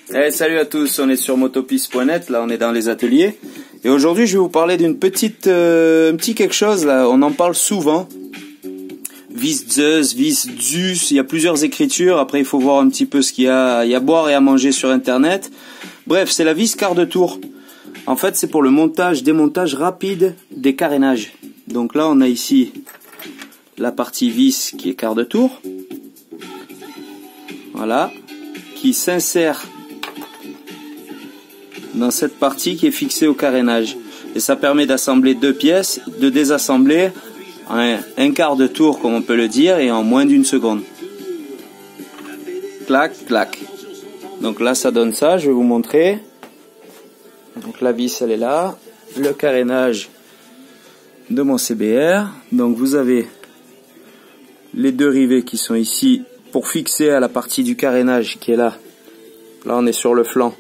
Salut à tous, on est sur motopiste.net, là on est dans les ateliers. Et aujourd'hui je vais vous parler d'une petite, un petit quelque chose, là on en parle souvent. Vis Zeus, vis Zeus, il y a plusieurs écritures, après il faut voir un petit peu ce qu'il y a à boire et à manger sur internet. Bref, c'est la vis quart de tour. En fait c'est pour le montage, démontage rapide des carénages. Donc là on a ici la partie vis qui est quart de tour. Voilà, qui s'insère dans cette partie qui est fixée au carénage. Et ça permet d'assembler deux pièces, de désassembler un quart de tour comme on peut le dire et en moins d'une seconde. Clac, clac. Donc là ça donne ça, je vais vous montrer. Donc la vis elle est là, le carénage de mon CBR. Donc vous avez les deux rivets qui sont ici pour fixer à la partie du carénage qui est là. Là on est sur le flanc.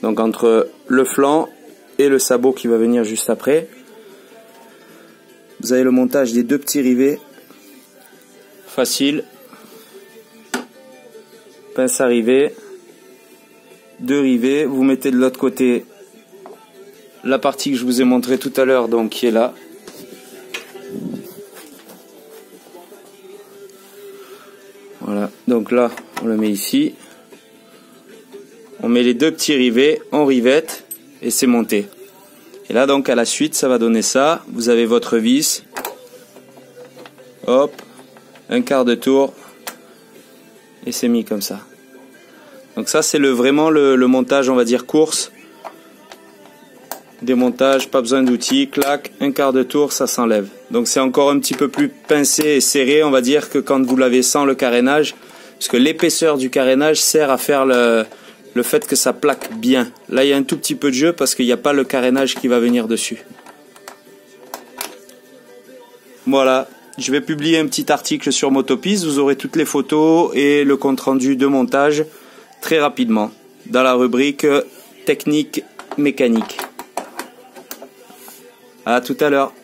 Donc entre le flanc et le sabot qui va venir juste après. Vous avez le montage des deux petits rivets. Facile. Pince à rivet. Deux rivets. Vous mettez de l'autre côté la partie que je vous ai montré tout à l'heure, donc qui est là. Voilà. Donc là, on le met ici. On met les deux petits rivets, on rivette et c'est monté. Et là donc à la suite ça va donner ça. Vous avez votre vis. Hop, un quart de tour et c'est mis comme ça. Donc ça c'est vraiment le montage on va dire course. Démontage, pas besoin d'outils, clac, un quart de tour, ça s'enlève. Donc c'est encore un petit peu plus pincé et serré on va dire que quand vous l'avez sans le carénage. Parce que l'épaisseur du carénage sert à faire le fait que ça plaque bien. Là il y a un tout petit peu de jeu parce qu'il n'y a pas le carénage qui va venir dessus. Voilà, je vais publier un petit article sur Motopiste, vous aurez toutes les photos et le compte rendu de montage très rapidement dans la rubrique technique mécanique. À tout à l'heure.